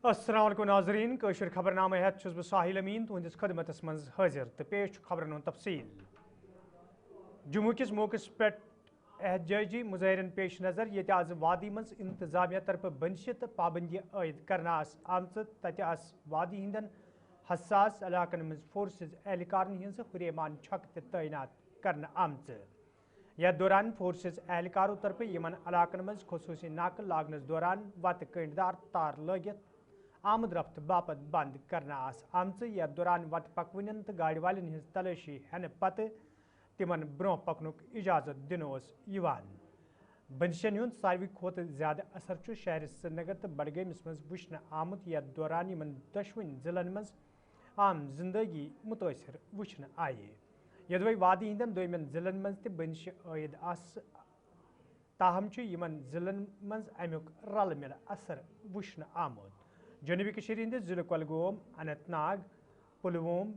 السلام علیکم ناظرین کشر خبرنامہ ہیت چھس بہ ساحل امین تہندس خدمتس من حاضر تو پیش خبرن ہند تفصیل جموں کس موقع پہ احتجاجی مظاہرن پیش نظر یہ آز وادی مز انتظامیہ طرف بندشت پابندی عائد کرنا آمت تتہ وادی ہندن حساس علاقن مز فورسز اہلکارن ہز ہریمان چھک تعینات کرنا آمت یتھ دوران فورسز اہلکاروں طرف یمن علاقن مز خصوصی ناکہ لاگنس دوران وت کنڈدار تار لگت آمد رفت باپت بند کرنا آمت یتھ دوران وت پکونین تو گاڑی والن ہز تلاشی ہن پتہ تمن برو پکنک اجازت دن بندشن ہند ساروی کھت زیادہ اثر شہر سرینگر تو بڈگامس مز وچھن آمت یتھ دوران یمن دشوین ضلعن مز عام زندگی متاثر وچھن آئے یدوے وادی ہندن دویمن ضلعن مز تہ بندش عائد تاہم یمن ضلعن مز امیک رل مل اثر وچھن آمت جنوبی کشیر ہندس ضلع کۄلگوم اننت ناگ پلووم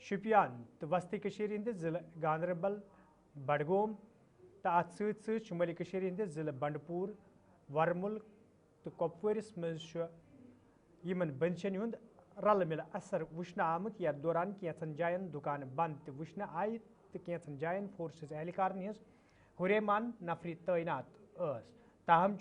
شپیان تو وسطی کشیر ہندس ضلع گاندربل بڈگوم تو ات ست شمالی کشیر ہندس ضلع بنڈپور ورمل تو کپوارس مز یمن بندشن ہند رل مل اثر وچھن آمت یتھ دوران کینژن جائن دکان بند تہ وچھن آئی تو کینژن جائن فورسز اہلکارن ہز ہریمان نفری تعینات تاہم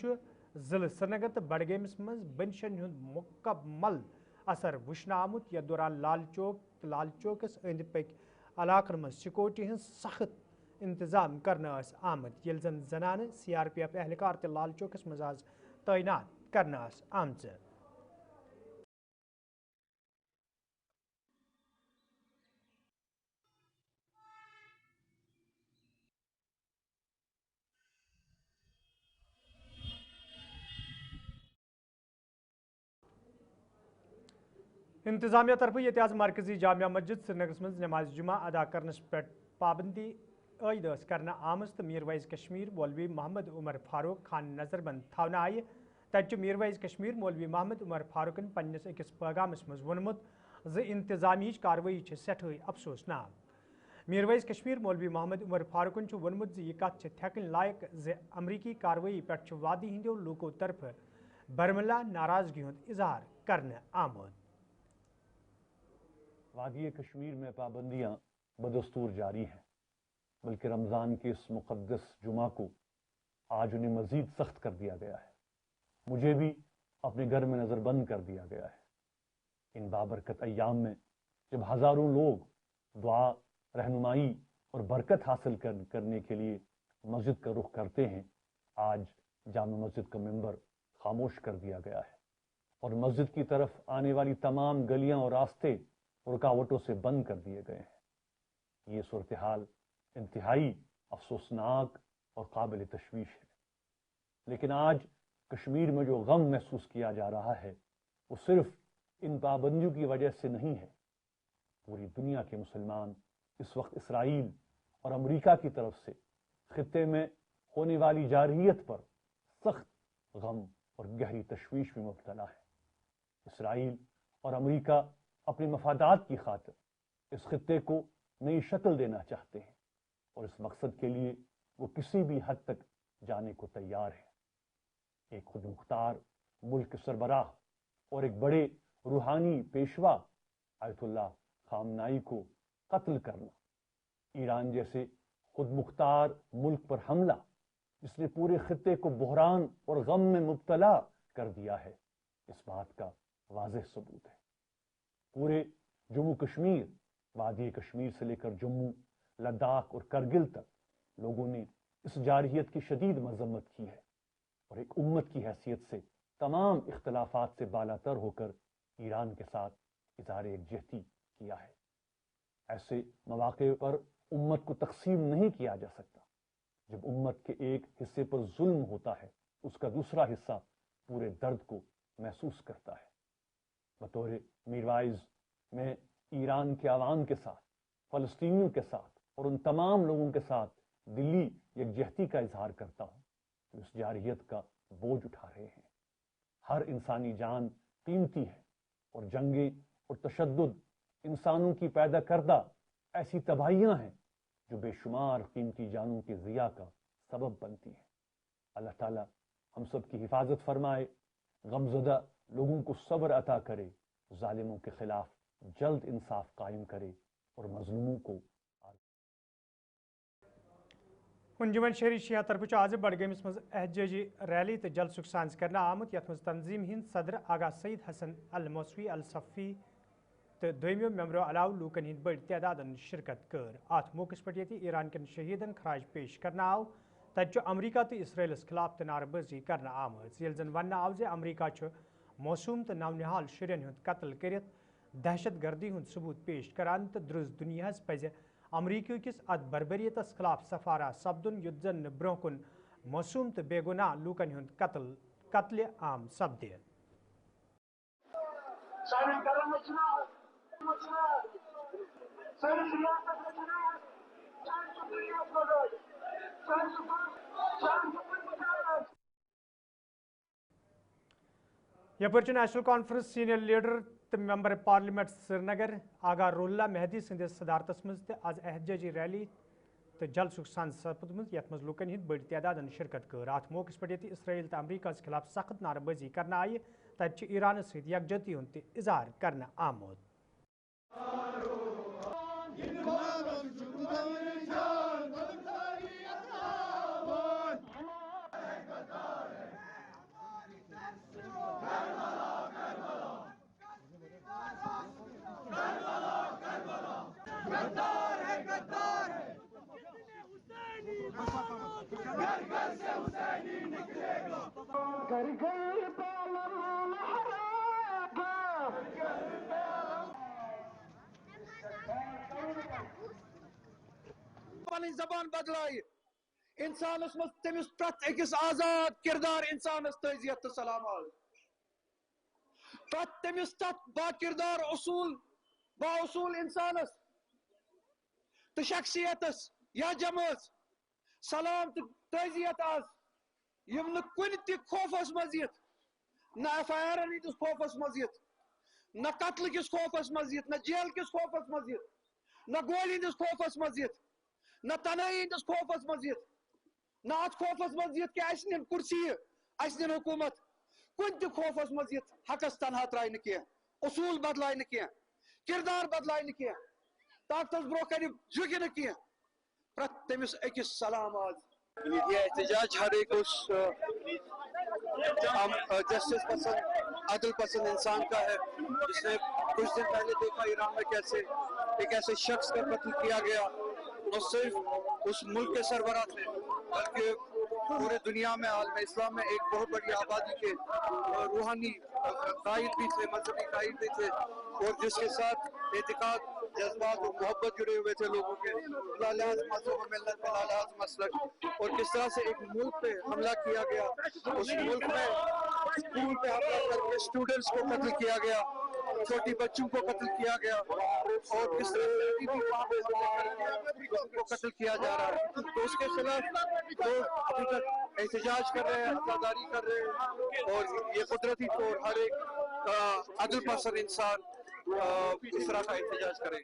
ضلع سرینگر تو بڈگامس مز بندشن ہند مکمل اثر وچھن آمت یتھ دوران لال چوکس اند پک علاقن مز سیکورٹی ہز سخت انتظام کرنا آمت یل زن زنانہ سی آر پی ایف اہلکار تہ لال چوکس مز آز تعینات کرنا آمت انتظامیہ طرف یہ آز مرکزی جامعہ مسجد سرینگرس مز نماز جمعہ ادا کرنس پہ پابندی عائد کرنا آمت تو میر وائز کشمیر مولوی محمد عمر فاروق خان نظر بند تھونا آئی تتہ میر وائز کشمیر مولوی محمد عمر فاروقن پنس اکس پیغامس مز وونمت انتظامی کاروی سٹھے افسوسناک میر وائز کشمیر مولوی محمد عمر فاروقن وونمت یہ کت تھکن لائق امریکی کاروی پہ وادی ہندو لوکو طرف برملا ناراضگی ہند اظہار کرنا آمت وادی کشمیر میں پابندیاں بدستور جاری ہیں بلکہ رمضان کے اس مقدس جمعہ کو آج انہیں مزید سخت کر دیا گیا ہے مجھے بھی اپنے گھر میں نظر بند کر دیا گیا ہے ان بابرکت ایام میں جب ہزاروں لوگ دعا رہنمائی اور برکت حاصل کرنے کے لیے مسجد کا رخ کرتے ہیں آج جامع مسجد کا ممبر خاموش کر دیا گیا ہے اور مسجد کی طرف آنے والی تمام گلیاں اور راستے رکاوٹوں سے بند کر دیے گئے ہیں یہ صورتحال انتہائی افسوسناک اور قابل تشویش ہے لیکن آج کشمیر میں جو غم محسوس کیا جا رہا ہے وہ صرف ان پابندیوں کی وجہ سے نہیں ہے پوری دنیا کے مسلمان اس وقت اسرائیل اور امریکہ کی طرف سے خطے میں ہونے والی جارحیت پر سخت غم اور گہری تشویش میں مبتلا ہے اسرائیل اور امریکہ اپنے مفادات کی خاطر اس خطے کو نئی شکل دینا چاہتے ہیں اور اس مقصد کے لیے وہ کسی بھی حد تک جانے کو تیار ہیں ایک خود مختار ملک سربراہ اور ایک بڑے روحانی پیشوا آیت اللہ خامنائی کو قتل کرنا ایران جیسے خود مختار ملک پر حملہ جس نے پورے خطے کو بحران اور غم میں مبتلا کر دیا ہے اس بات کا واضح ثبوت ہے پورے جموں کشمیر وادی کشمیر سے لے کر جموں لداخ اور کرگل تک لوگوں نے اس جارحیت کی شدید مذمت کی ہے اور ایک امت کی حیثیت سے تمام اختلافات سے بالاتر ہو کر ایران کے ساتھ اظہار یکجہتی کیا ہے ایسے مواقع پر امت کو تقسیم نہیں کیا جا سکتا جب امت کے ایک حصے پر ظلم ہوتا ہے اس کا دوسرا حصہ پورے درد کو محسوس کرتا ہے بطور میروائز میں ایران کے عوام کے ساتھ فلسطینیوں کے ساتھ اور ان تمام لوگوں کے ساتھ دلی یکجہتی کا اظہار کرتا ہوں جو اس جارحیت کا بوجھ اٹھا رہے ہیں ہر انسانی جان قیمتی ہے اور جنگیں اور تشدد انسانوں کی پیدا کردہ ایسی تباہیاں ہیں جو بے شمار قیمتی جانوں کے ضیاع کا سبب بنتی ہیں اللہ تعالیٰ ہم سب کی حفاظت فرمائے غمزدہ लोगों को सब्र अता करे, जालिमों के खिलाफ जल्द इंसाफ कायम करे और मजलूमों को अंजुमन शहरी शिया तरफ आज बडगमिस मज एहतजाजी रैली तो जलसुक सांस करना आमुत यथ मज तंजीम हिंद सदर आगा सईद हसन अल मौसवी अल सफ़ी तो दोमियो मेम्बरों अलाव लूकन हिंद बड़ तादाद शिरकत कर अत मौकस पे ईरान कन शहीदन खराज पेश करना आव तत अमरीका तो इसराइलस खिलाफ तो नारबाजी करना आमज ये जन वन आव जे अमरीका मौसूम तो नवनिहाल शुरन हुंद कत्ल कर दहशत गर्दी हुंद सबूत पेश करान तो द्रुज दुनिया पज अमरीकी किस अत बरबरीतस खिलाफ सफारा सपदुन युद्ध जन ब्रोह कुन मौसूम तो बेगुनाह लूकन हुंद कत्ल आम सपदे यपर नेशनल कॉन्फ्रेंस सीनियर लीडर तो मेंबर पार्लियामेंट श्रीनगर आगा रुल्ला मेहदी सदस सदारतस मज आज एहतजाजी रैली तो जलसुक सान सपदमुत यथ मज लूकन हिंद बड़ तादाद शिरकत कर अत मौके पे इसराइल तो अमरीका खिलाफ सख्त नारबाजी करना आय तत ईरान सहित यकजहती हुंद इजहार करना आमुद जबान बदलाय इंसानस मज तमिस प्रत अकिस आजाद किरदार इंसानस तजियत तो सलामत प्रत तमिस तथ बा किरदार उसूल इंसानस तो शख्सियतस या जमस सलाम तो तजियत आज यम न कुन ति खौफस मजियत न एफआईआर हंदिस खौफस मजियत न कत्ल किस खौफस मजियत न जेल किस खौफस मजियत न गोली हंदिस खौफस मजियत न तनाई हंदिस खौफस मजियत न अत खौफस मजियत कि अस निन कुर्सी अस निन हुकूमत कुन ति खौफस मजियत हकस तनहा त्राय न कह उसूल बदलाय न कह किरदार बदलाय न कह ताकतस ब्रो कर झुक न कह प्रत तमिस अकिस सलाम आज ये एहतजाज हर एक उस जस्टिस पसंद अदल पसंद इंसान का है जिसने कुछ दिन पहले देखा ईरान में कैसे एक ऐसे शख्स का कत्ल किया गया और सिर्फ उस मुल्क के सरबराह थे बल्कि पूरे दुनिया में आलम इस्लाम में एक बहुत बड़ी आबादी के रूहानी कायद भी थे, मजहबी कायद भी थे और जिसके साथ एतिकाद जज्बात और मोहब्बत जुड़े हुए थे लोगों के लालाज मजहब मिल्लत में लालाज मसलक और किस तरह से एक मुल्क पे हमला किया गया, उस मुल्क में स्कूल पे हमला करके स्टूडेंट्स को कत्ल किया गया, छोटी बच्चों को कत्ल किया गया और किस तरह को कत्ल किया जा रहा है। तो उसके खिलाफ लोग अभी तक एहतजाज कर रहे हैं, अदादारी कर रहे हैं और ये कुदरती तौर हर एक अदल पसंद इंसान इस तरह का एहतजाज करे।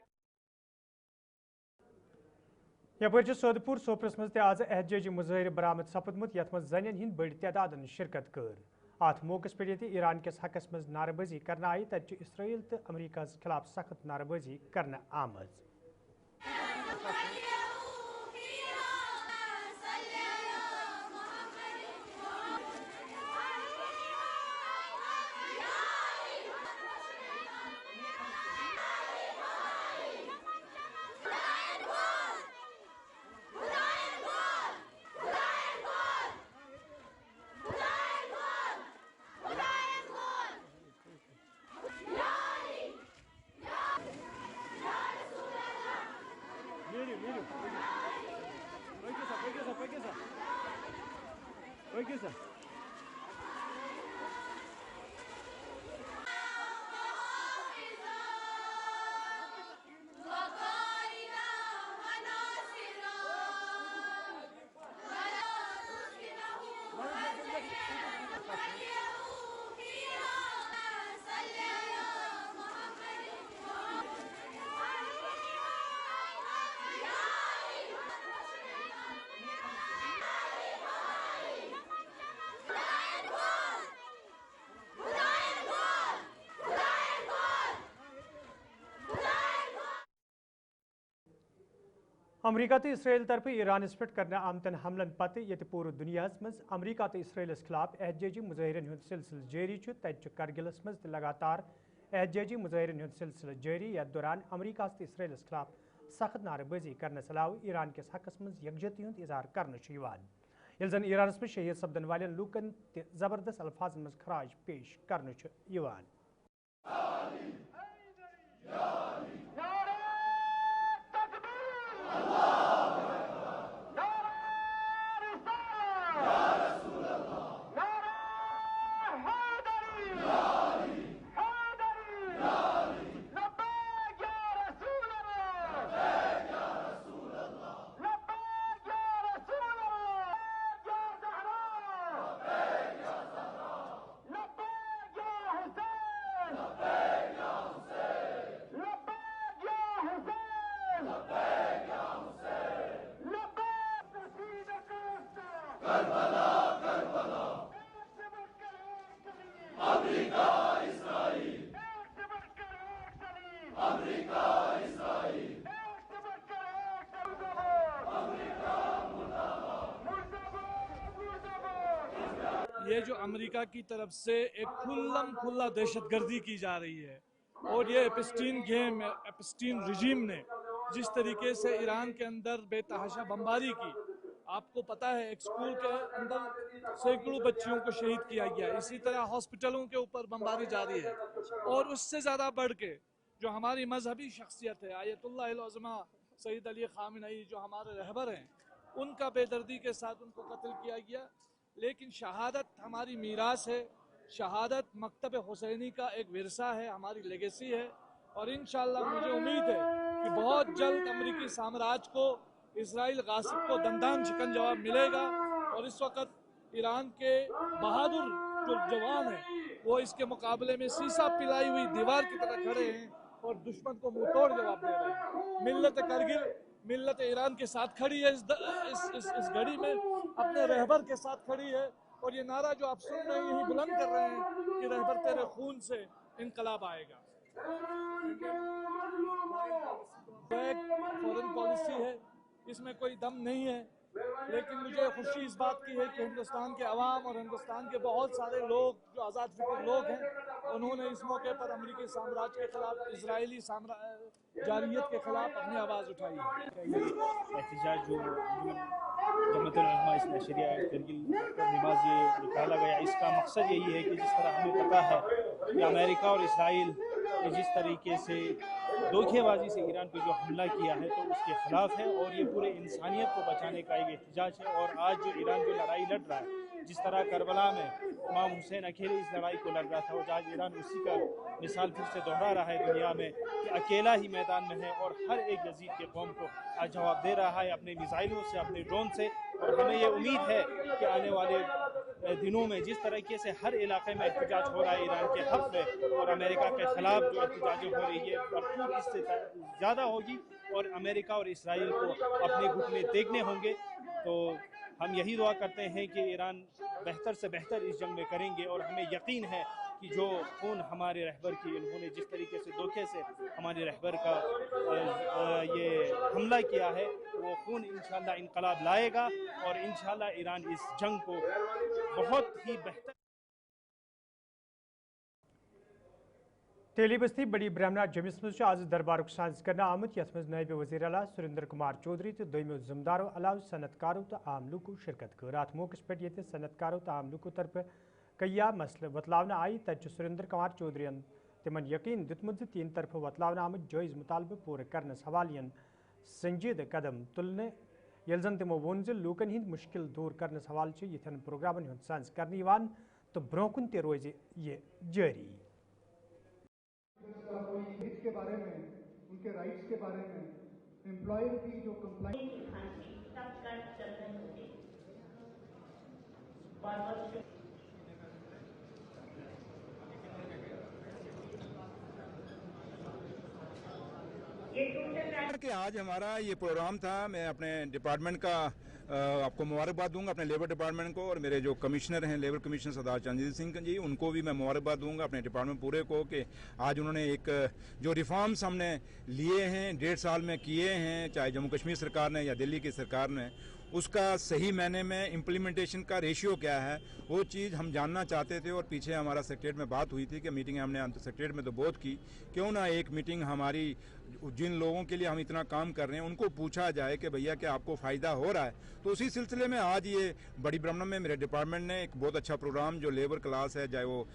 यपर सोदपुर सोपरस मज आज एहतजाजी मुजाहिर बरामद सपदमुत यथ मज जन हिंद बड़ तादाद शिरकत कर अत मौके पे ईरान किस हकस मज नारबाजी करना आई तत इसराइल तो अमरीका खिलाफ सख्त नारबाजी करना आमज। امریکہ تو اسرائیل طرف ایرانس پہ کرنے آمتن حملن پتہ یہ پور دنیا مز امریکہ تو اسرائیلس خلاف احتجاجی مظاہرن ہند سلسلہ جاری تت کرگلس مز لگاتار احتجاجی مظاہرن ہند سلسلہ جاری یتھ دوران امریکہ تو اسرائیلس خلاف سخت نعرہ بازی کرنے علاوہ ایران کس حقس مز یکجہتی ہند اظہار کرنے یل زن ایرانس مز شہید سپدن والن لوکن زبردست الفاظ مز خراج پیش کرنے یہ جو امریکہ کی طرف سے ایک کھلا دہشت گردی کی جا رہی ہے اور یہ ایپسٹین رجیم نے جس طریقے سے ایران کے اندر بے تحاشا بمباری کی، آپ کو پتہ ہے ایک سکول کے اندر سینکڑوں بچیوں کو شہید کیا گیا، اسی طرح ہاسپٹلوں کے اوپر بمباری جاری ہے، اور اس سے زیادہ بڑھ کے جو ہماری مذہبی شخصیت ہے آیت اللہ العظمہ سید علی خامنئی جو ہمارے رہبر ہیں، ان کا بے دردی کے ساتھ ان کو قتل کیا گیا۔ لیکن شہادت ہماری میراث ہے، شہادت مکتب حسینی کا ایک ورثہ ہے، ہماری لیگیسی ہے، اور انشاءاللہ مجھے امید ہے کہ بہت جلد امریکی سامراج کو اسرائیل غاصب کو دندان شکن جواب ملے گا، اور اس وقت ایران کے بہادر جو جوان ہیں وہ اس کے مقابلے میں سیسا پلائی ہوئی دیوار کی طرح کھڑے ہیں اور دشمن کو منہ توڑ جواب دے رہے ہیں۔ ملت کرگل ملت ایران کے ساتھ کھڑی ہے، اس گھڑی میں اپنے رہبر کے ساتھ کھڑی ہے، اور یہ نعرہ جو آپ سن رہے ہیں یہی بلند کر رہے ہیں کہ رہبر تیرے خون سے انقلاب آئے گا۔ ایک فورن پالیسی ہے، اس میں کوئی دم نہیں ہے، لیکن مجھے خوشی اس بات کی ہے کہ ہندوستان کے عوام اور ہندوستان کے بہت سارے لوگ جو آزاد فکر لوگ ہیں، انہوں نے اس موقع پر امریکی سامراج کے خلاف، اسرائیلی جارحیت کے خلاف اپنی آواز اٹھائی ہے۔ احتجاج جو جمعیت العلماء اثنا عشریہ کرگل کا نماز یہ نکالا گیا، اس کا مقصد یہی ہے کہ جس طرح ہمیں پتہ ہے کہ امریکہ اور اسرائیل نے جس طریقے سے دھوکے بازی سے ایران پہ جو حملہ کیا ہے تو اس کے خلاف ہے، اور یہ پورے انسانیت کو بچانے کا ایک احتجاج ہے۔ اور آج جو ایران جو لڑائی لڑ رہا ہے، جس طرح کربلا میں امام حسین اکیلے اس لڑائی کو لڑ رہا تھا، اور آج ایران اسی کا مثال پھر سے دوہرا رہا ہے دنیا میں کہ اکیلا ہی میدان میں ہے اور ہر ایک یزید کے قوم کو آج جواب دے رہا ہے اپنے میزائلوں سے، اپنے ڈرون سے۔ اور ہمیں یہ امید ہے کہ آنے والے دنوں میں جس طریقے سے ہر علاقے میں احتجاج ہو رہا ہے ایران کے حق میں اور امریکہ کے خلاف جو احتجاجیں ہو رہی ہے بھرپور اس سے زیادہ ہوگی، اور امریکہ اور اسرائیل کو اپنے گھٹنے ٹیکنے ہوں گے۔ تو ہم یہی دعا کرتے ہیں کہ ایران بہتر سے بہتر اس جنگ میں کریں گے، اور ہمیں یقین ہے کہ جو خون ہمارے رہبر کی انہوں نے جس طریقے سے دھوکے سے ہمارے رہبر کا یہ حملہ کیا ہے، وہ خون انشاءاللہ انقلاب لائے گا، اور انشاءاللہ ایران اس جنگ کو بہت ہی بہتر۔ تیلی بستی بڑی برہمنا جمس مز آز دربارک ساز کرنے آمت یت مز نائب وزیر اعلیٰ سریندر کمار چودھری تو دویمو ذمہ دارو علاوہ صنعت کارو تو عام لوکو شرکت کر۔ ات موقع پہ یہ صنعت کارو تو عام لوکو طرف کئی مسئلہ وتلاونہ آئی، تت سریندر کمار چودھری تمن یقین دتمت تین طرف وتلاونہ آمت جائز مطالبہ پور کرنس حوالہ سنجیدہ قدم تلنے، یل زن تمو وون ز لوکن ہند مشکل دور کرنس حوالہ یتھن پروگرامن ہند سانز کرنے تو برو کن تہ روز یہ جاری۔ کے بارے میں، ان کے رائٹس کے بارے میں، امپلائر کی جو کمپلائنٹ کہ آج ہمارا یہ پروگرام تھا، میں اپنے ڈپارٹمنٹ کا आपको मुबारकबाद दूंगा अपने लेबर डिपार्टमेंट को, और मेरे जो कमिश्नर हैं लेबर कमिश्नर सरदार चंद्रजीत सिंह जी, उनको भी मैं मुबारकबाद दूंगा अपने डिपार्टमेंट पूरे को कि आज उन्होंने एक जो रिफॉर्म्स हमने लिए हैं 1.5 साल में किए हैं, चाहे जम्मू कश्मीर सरकार ने या दिल्ली की सरकार ने, उसका सही मायने में इम्प्लीमेंटेशन का रेशियो क्या है वो चीज़ हम जानना चाहते थे। और पीछे हमारा सेक्रेटरीट में बात हुई थी कि मीटिंग हमने सेक्रेटरीट में तो बहुत की, क्यों ना एक मीटिंग हमारी जिन लोगों के लिए हम इतना काम कर रहे हैं उनको पूछा जाए कि भैया क्या आपको फ़ायदा हो रहा है। तो उसी सिलसिले में आज ये बड़ी ब्रह्मण्डम में मेरे डिपार्टमेंट ने एक बहुत अच्छा प्रोग्राम जो लेबर क्लास है, चाहे वो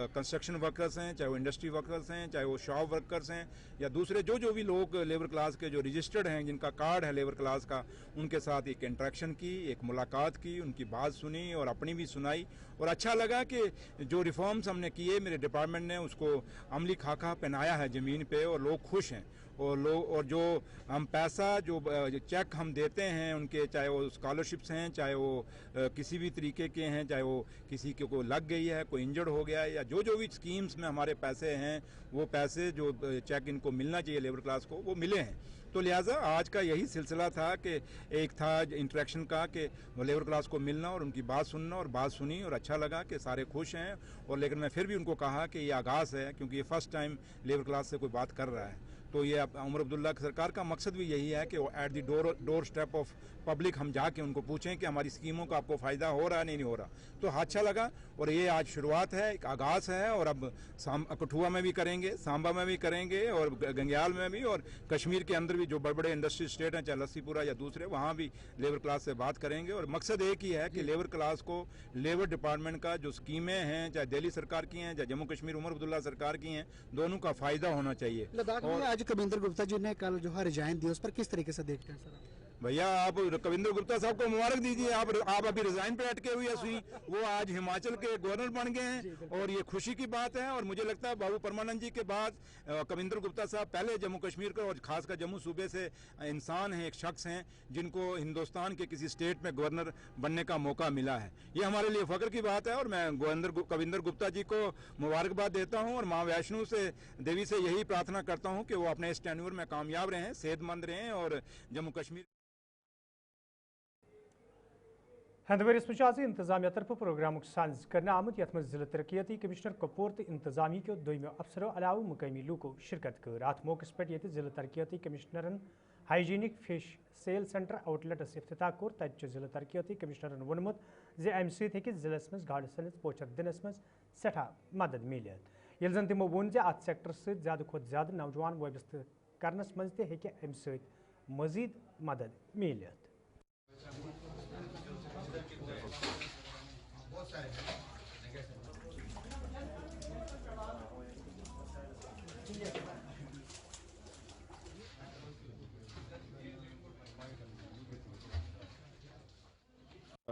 कंस्ट्रक्शन वर्कर्स हैं, चाहे वो इंडस्ट्री वर्कर्स हैं, चाहे वो शॉप वर्कर्स हैं या दूसरे जो भी लोग लेबर क्लास के जो रजिस्टर्ड हैं, जिनका कार्ड है लेबर क्लास का, उनके साथ एक इंटरेक्शन की, एक मुलाकात की, उनकी बात सुनी और अपनी भी सुनाई। और अच्छा लगा कि जो रिफॉर्म्स हमने किए मेरे डिपार्टमेंट ने उसको अमली खाका पहनाया है ज़मीन पे, और लोग खुश हैं। और जो हम पैसा जो चेक हम देते हैं उनके, चाहे वो स्कॉलरशिप्स हैं, चाहे वो किसी भी तरीके के हैं, चाहे वो किसी के को लग गई है, कोई इंजर्ड हो गया है, या जो भी स्कीम्स में हमारे पैसे हैं, वो पैसे जो चेक इनको मिलना चाहिए लेबर क्लास को, वो मिले हैं। तो लिहाजा आज का यही सिलसिला था कि एक था इंटरेक्शन का कि लेबर क्लास को मिलना और उनकी बात सुनना, और बात सुनी और अच्छा लगा कि सारे खुश हैं। और लेकिन मैं फिर भी उनको कहा कि ये आगाज़ है, क्योंकि ये फर्स्ट टाइम लेबर क्लास से कोई बात कर रहा है। तो ये उमर अब्दुल्ला सरकार का मकसद भी यही है कि वो at the door step of public हम जाके उनको पूछें कि हमारी स्कीमों का आपको फ़ायदा हो रहा है नहीं हो रहा। तो अच्छा लगा, और ये आज शुरुआत है, एक आगाज़ है, और अब कठुआ में भी करेंगे, सांबा में भी करेंगे, और गंगयाल में भी, और कश्मीर के अंदर भी जो बड़े बड़े इंडस्ट्री स्टेट हैं, चाहे लस्सीपुरा या दूसरे, वहाँ भी लेबर क्लास से बात करेंगे। और मकसद एक ही है कि लेबर क्लास को लेबर डिपार्टमेंट का जो स्कीमें हैं, चाहे दिल्ली सरकार की हैं, चाहे जम्मू कश्मीर उमर अब्दुल्ला सरकार की हैं, दोनों का फ़ायदा होना चाहिए। लद्दाख में आज कविंदर गुप्ता जी ने कल जो है रिजाइन दिया, उस पर किस तरीके से देखते हैं सर? भैया आप कविंदर गुप्ता साहब को मुबारक दीजिए, आप अभी रिजाइन पे अटके हुए सुई, वो आज हिमाचल के गवर्नर बन गए हैं, और ये खुशी की बात है। और मुझे लगता है बाबू परमानंद जी के बाद कविंदर गुप्ता साहब पहले जम्मू कश्मीर का और खासकर जम्मू सूबे से इंसान हैं, एक शख्स हैं जिनको हिंदुस्तान के किसी स्टेट में गवर्नर बनने का मौका मिला है। ये हमारे लिए फ़ख्र की बात है, और मैं कविंदर गुप्ता जी को मुबारकबाद देता हूँ, और माँ वैष्णो से देवी से यही प्रार्थना करता हूँ कि वो अपने इस टेन्योर में कामयाब रहें, सेहतमंद रहें, और जम्मू कश्मीर हंदवरिस में आज इंतजामिया तरफ प्रोग्राम साज कर आमुत यथ मज जिला तरक्याती कमिश्नर कपूर तो इंतजामी के दोम अफसरों अलावा मुकामी लूको शिरकत कर। अत मौके पे जिला तरक्याती कमिश्नरन hygienic fish sale centre outlets इफ्तिताह कोर। तत जिला तरक्याती कमिश्नरन वोनमुत अमि सत्य जिलस मज गाड़ सनित पोचर दिनस मज सठा मदद मिलित। यह जन तमो वोन अत सेक्टर से ज्यादा खुद ज्यादा नौजवान वाबस्त करनस मज अमि सत मजीद मदद मिलित।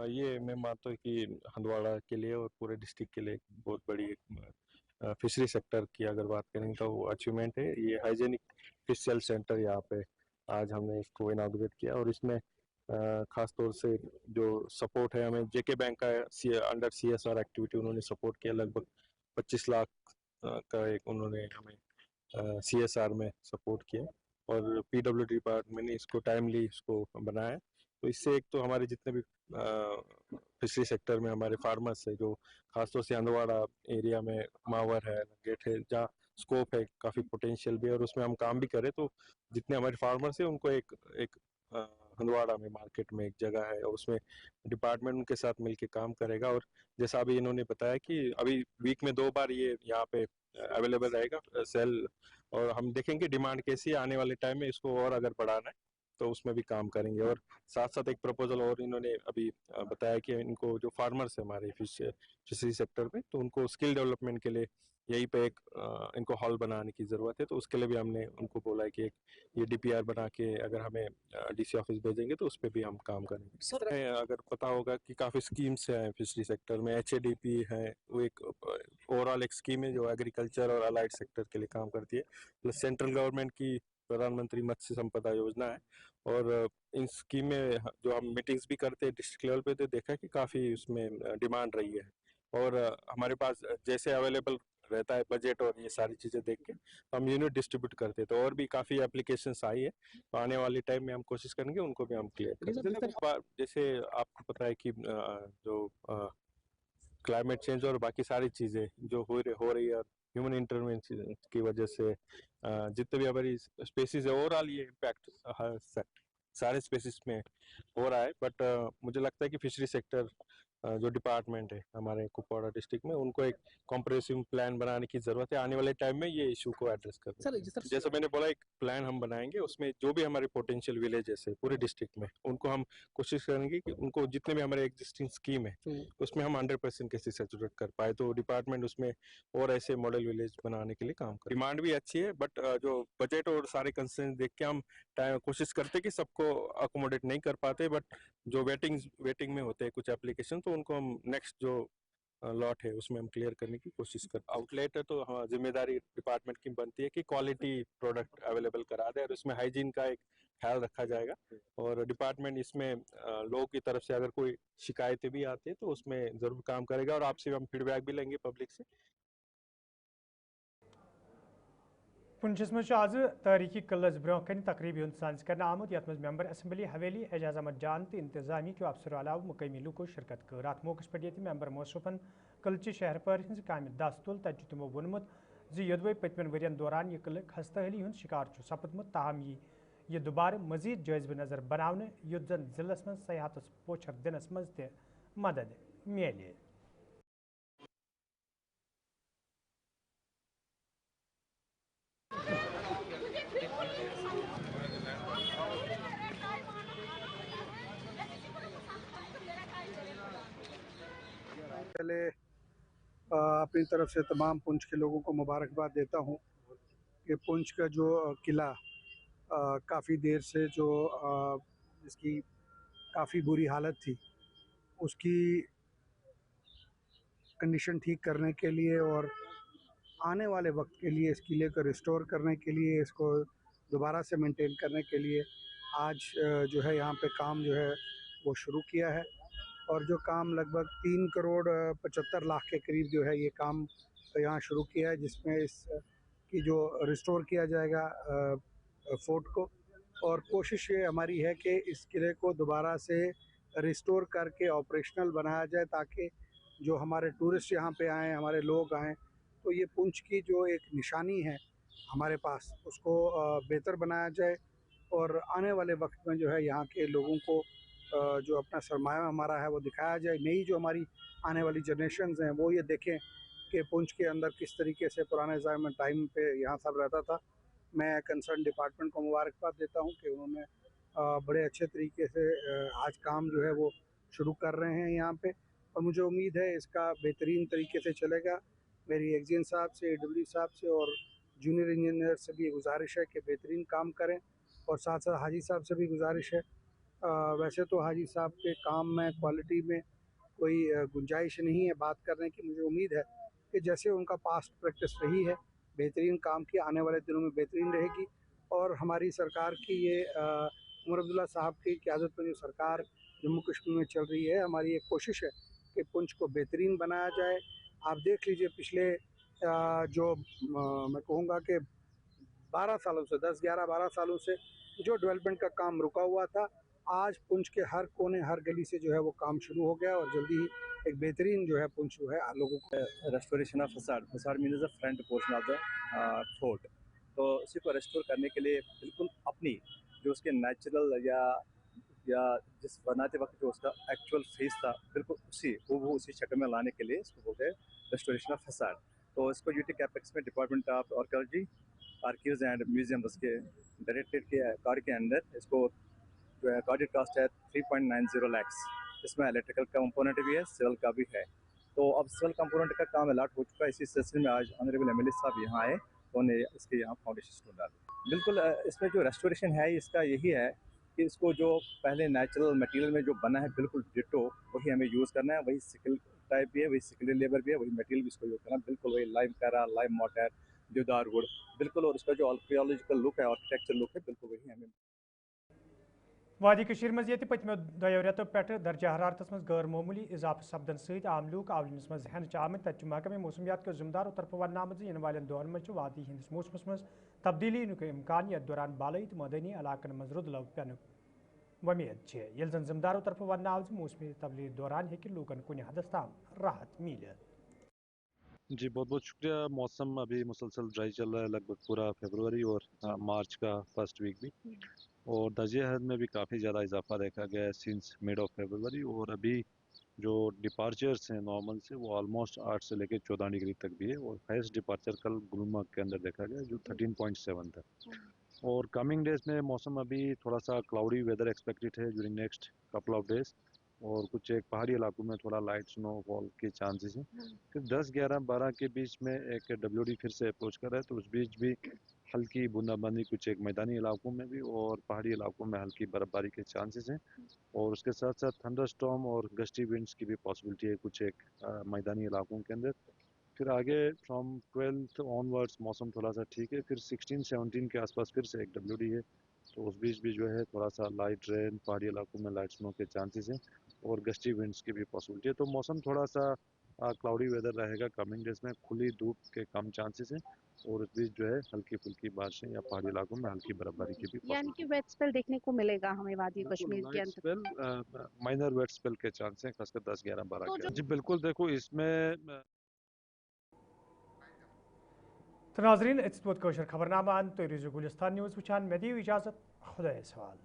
ये मैं मानता हूँ कि हंदवाड़ा के लिए और पूरे डिस्ट्रिक्ट के लिए बहुत बड़ी फिशरी सेक्टर की अगर बात करें तो वो अचीवमेंट है। ये हाइजेनिक फिश सेल सेंटर यहाँ पे आज हमने इसको इनाग्रेट किया, और इसमें खास तौर से जो सपोर्ट है हमें जेके बैंक का अंडर CSR एक्टिविटी उन्होंने सपोर्ट किया। लगभग 25 लाख का एक उन्होंने हमें CSR में सपोर्ट किया, और PWD डिपार्टमेंट ने इसको टाइमली इसको बनाया। तो इससे एक तो हमारे जितने भी फिशरी सेक्टर में हमारे फार्मर्स है, जो खासतौर से हंदवाड़ा एरिया में मावर है, गेट है, जहाँ स्कोप है, काफ़ी पोटेंशियल भी है, और उसमें हम काम भी करें तो जितने हमारे फार्मर्स है उनको एक हंदवाड़ा में मार्केट में एक जगह है, और उसमें डिपार्टमेंट उनके साथ मिलके काम करेगा। और जैसा अभी इन्होंने बताया कि अभी वीक में 2 बार ये यहाँ पे अवेलेबल रहेगा सेल, और हम देखेंगे डिमांड कैसी है आने वाले टाइम में, इसको और अगर बढ़ाना है तो उसमें भी काम करेंगे। और साथ साथ एक प्रपोजल और इन्होंने अभी बताया कि इनको जो फार्मर्स है हमारे फिशरी सेक्टर में, तो उनको स्किल डेवलपमेंट के लिए यहीं पे एक इनको हॉल बनाने की ज़रूरत है। तो उसके लिए भी हमने उनको बोला है कि एक ये DPR बना के अगर हमें DC ऑफिस भेजेंगे तो उस पर भी हम काम करेंगे। सर अगर पता होगा कि काफ़ी स्कीम्स हैं फिशरी सेक्टर में, HADP है, वो एक ओवरऑल एक स्कीम है जो एग्रीकल्चर और अलाइड सेक्टर के लिए काम करती है, प्लस सेंट्रल गवर्नमेंट की प्रधानमंत्री मत्स्य संपदा योजना है। और इन स्कीम में जो हम मीटिंग्स भी करते हैं डिस्ट्रिक्ट लेवल पे, तो देखा कि काफ़ी उसमें डिमांड रही है, और हमारे पास जैसे अवेलेबल रहता है बजट और ये सारी चीज़ें देख के, तो हम यूनिट डिस्ट्रीब्यूट करते हैं। तो और भी काफ़ी एप्लीकेशंस आई है, तो आने वाले टाइम में हम कोशिश करेंगे उनको भी हम क्लियर करें। जैसे आपको पता है कि जो क्लाइमेट चेंज और बाकी सारी चीज़ें जो हो रही है, ह्यूमन इंटरवेंशन की वजह से जितने भी हमारी स्पेसीज है, ओवरऑल ये इम्पैक्ट सारे स्पेसीज में हो रहा है। बट मुझे लगता है कि फिशरी सेक्टर जो डिपार्टमेंट है हमारे कुपवाड़ा डिस्ट्रिक्ट में, उनको एक कॉम्प्रिहेंसिव प्लान बनाने की जरूरत है आने वाले टाइम में ये इशू को एड्रेस करने। जैसे मैंने बोला, एक प्लान हम बनाएंगे, उसमें जो भी हमारे पोटेंशियल विलेजेस है पूरे डिस्ट्रिक्ट में, उनको हम कोशिश करेंगे कि उनको जितने भी हमारे एग्जिस्टिंग स्कीम है उसमें हम 100% कैसे सैचुरेट कर पाए। तो डिपार्टमेंट उसमें और ऐसे मॉडल विलेज बनाने के लिए काम कर, डिमांड भी अच्छी है, बट जो बजट और सारे कंसर्न देख के हम कोशिश करते कि सबको अकोमोडेट नहीं कर पाते, बट जो वेटिंग में होते हैं कुछ एप्लीकेशन, तो उनको हम नेक्स्ट जो लॉट है उसमें हम क्लियर करने की कोशिश करते हैं। आउटलेट है तो हाँ, जिम्मेदारी डिपार्टमेंट की बनती है कि क्वालिटी प्रोडक्ट अवेलेबल करा दे और उसमें हाइजीन का एक ख्याल रखा जाएगा। और डिपार्टमेंट इसमें लोगों की तरफ से अगर कोई शिकायतें भी आती है तो उसमें जरूर काम करेगा और आपसे हम फीडबैक भी लेंगे पब्लिक से। पुंछस मज आज तारीखी कलस ब्रोह कन तकरीबी साज कर आमुत यथ मेंबर असम्बली हवेली एजाज अहमद जान तो इंतजामी के अफसर अलाव मुकमी लुको शिरकत कर। अत मौके पे मेंबर मोसरफन कलचि शहर पर हज काम दस तुल तत तमो वोनमुत योदवे पतमन वरियन दौरान यह कल खस्ताहली हूं शिकार सपदमुत। ताहम यह दोबारा मजीद जायज़ नज़र बनाने युद्ध जन जिलस मज सयाहत पोछर दिनस मज ते मदद मिले। पहले अपनी तरफ से तमाम पुंछ के लोगों को मुबारकबाद देता हूं कि पुंछ का जो किला काफ़ी देर से जो जिसकी काफ़ी बुरी हालत थी, उसकी कंडीशन ठीक करने के लिए और आने वाले वक्त के लिए इस किले को रिस्टोर करने के लिए, इसको दोबारा से मेंटेन करने के लिए आज जो है यहाँ पे काम जो है वो शुरू किया है। और जो काम लगभग 3 करोड़ 75 लाख के करीब जो है ये काम यहाँ शुरू किया है, जिसमें इस की जो रिस्टोर किया जाएगा फोर्ट को। और कोशिश ये हमारी है कि इस किले को दोबारा से रिस्टोर करके ऑपरेशनल बनाया जाए, ताकि जो हमारे टूरिस्ट यहाँ पे आएँ, हमारे लोग आएँ, तो ये पुंछ की जो एक निशानी है हमारे पास, उसको बेहतर बनाया जाए और आने वाले वक्त में जो है यहाँ के लोगों को जो अपना सरमाया हमारा है वो दिखाया जाए। नई जो हमारी आने वाली जनरेशन्स हैं वो ये देखें कि पुंछ के अंदर किस तरीके से पुराने ज़माने टाइम पे यहाँ सब रहता था। मैं कंसर्न डिपार्टमेंट को मुबारकबाद देता हूँ कि उन्होंने बड़े अच्छे तरीके से आज काम जो है वो शुरू कर रहे हैं यहाँ पे, और मुझे उम्मीद है इसका बेहतरीन तरीके से चलेगा। मेरी एक्जीएन साहब से, AWD साहब से और जूनियर इंजीनियर से भी गुजारिश है कि बेहतरीन काम करें, और साथ साथ हाजी साहब से भी गुजारिश है। वैसे तो हाजी साहब के काम में क्वालिटी में कोई गुंजाइश नहीं है बात करने की। मुझे उम्मीद है कि जैसे उनका पास्ट प्रैक्टिस रही है बेहतरीन काम की, आने वाले दिनों में बेहतरीन रहेगी। और हमारी सरकार की ये उमर अब्दुल्ला साहब की क़यादत में जो सरकार जम्मू कश्मीर में चल रही है, हमारी एक कोशिश है कि पुंछ को बेहतरीन बनाया जाए। आप देख लीजिए पिछले जो मैं कहूँगा कि 12 सालों से 10-11-12 सालों से जो डेवलपमेंट का काम रुका हुआ था, आज पुंछ के हर कोने हर गली से जो है वो काम शुरू हो गया और जल्दी ही एक बेहतरीन जो है पुंछ जो है लोगों को। Restoration of facade means the front portion of the fort, तो उसी को रेस्टोर करने के लिए बिल्कुल अपनी जो उसके नेचुरल या जिस बनाते वक्त जो उसका एक्चुअल फेस था, बिल्कुल उसी शक्ल में लाने के लिए इसको बोलते हैं रेस्टोरेशन ऑफ फसाड। तो इसको यूटी कैपेक्स में department of archaeology, archives and museum उसके डायरेक्टरेट के कार्ड के अंदर इसको जो है कार्ड कास्ट है 3.90 lakhs। इसमें इलेक्ट्रिकल कंपोनेंट भी है, सिविल का भी है। तो अब सिविल कंपोनेंट का काम अलॉट हो चुका है। इसी सिलसिले में आज ऑनरेबल MLA साहब यहाँ आए, तो उन्हें इसके यहाँ फाउंडेशन स्टोन डाला। बिल्कुल इसमें जो रेस्टोरेशन है इसका यही है कि इसको जो पहले नेचुरल मटेरियल में जो बना है बिल्कुल डिटो वही हमें यूज़ करना है। वही सिकल टाइप भी है, वही सिकल लेबर भी है, वही मटेरियल भी इसको यूज़ करना है, बिल्कुल वही लाइम पैरा, लाइम मोटर, देवदार वुड, बिल्कुल। और इसका जो आर्कियोलॉजिकल लुक है, आर्किटेक्चर लुक है, बिल्कुल वही हमें। وادی کشیر مز یہ پتمو دو ریتو پہ درجہ حرارت مز غیر معمولی اضافہ سپدن ست عام لوگ آولمس مز ہینچ آمت تت محکمہ موسمیات کے ذمہ داروں طرف ون آمت ان والن دہن مز وادی ہندس موسمس مز تبدیلی امکان یتھ دوران بالائی تو مدنی علاقن مز رود لو پین ومید یل زن ذمہ داروں طرف ون آو موسمی تبدیلی دوران ہیکہ لوکن کن حدس تام راحت ملت. جی بہت بہت شکریہ. موسم ابھی مسلسل ڈرائی چل رہا ہے لگ بھگ پورا فیبروری اور مارچ کا فرسٹ ویک بھی, اور درجہ حرارت میں بھی کافی زیادہ اضافہ دیکھا گیا ہے سنس مڈ آف فیبروری, اور ابھی جو ڈپارچرس ہیں نارمل سے وہ آلموسٹ 8 سے لے کے 14 ڈگری تک بھی ہے, اور ہائیسٹ ڈپارچر کل گلمرگ کے اندر دیکھا گیا جو 13.7 تھا. اور کمنگ ڈیز میں موسم ابھی تھوڑا سا کلاؤڈی ویدر ایکسپیکٹڈ ہے during next couple of days, اور کچھ ایک پہاڑی علاقوں میں تھوڑا لائٹ سنو فال کے چانسز ہیں. پھر 10, 11, 12 کے بیچ میں ایک WD پھر سے اپروچ کر رہا ہے, تو اس بیچ بھی ہلکی بوندا باندی کچھ ایک میدانی علاقوں میں بھی اور پہاڑی علاقوں میں ہلکی برف باری کے چانسز ہیں, اور اس کے ساتھ ساتھ تھنڈر سٹارم اور گسٹی ونڈس کی بھی پاسبلٹی ہے کچھ ایک میدانی علاقوں کے اندر. پھر آگے فرام 12 آن ورڈس موسم تھوڑا سا ٹھیک ہے, پھر 16, 17 کے آس پاس پھر سے ایک WD ہے, تو اس بیچ بھی جو ہے تھوڑا سا لائٹ رین پہاڑی علاقوں میں لائٹ سنو کے چانسز ہیں اور گسٹی ونڈس کی بھی پاسبلٹی ہے. تو موسم تھوڑا سا کلاؤڈی ویدر رہے گا کمنگ ڈیز میں, کھلی دھوپ کے کم چانسز ہیں, اور اس بیچ جو ہے ہلکی پھلکی بارشیں یا پہاڑی علاقوں میں ہلکی برف باری کی بھی یعنی کہ ویٹ اسپیل دیکھنے کو ملے گا ہمیں وادی کشمیر کے اندر, مائنر ویٹ اسپیل کے چانس ہیں خاص کر 10, 11, 12 کے. جی بالکل, دیکھو اس میں ناظرین اتس خبرنامہ تو روزو گلستان نیوز وچان. میں دیو اجازت, خدا سوال.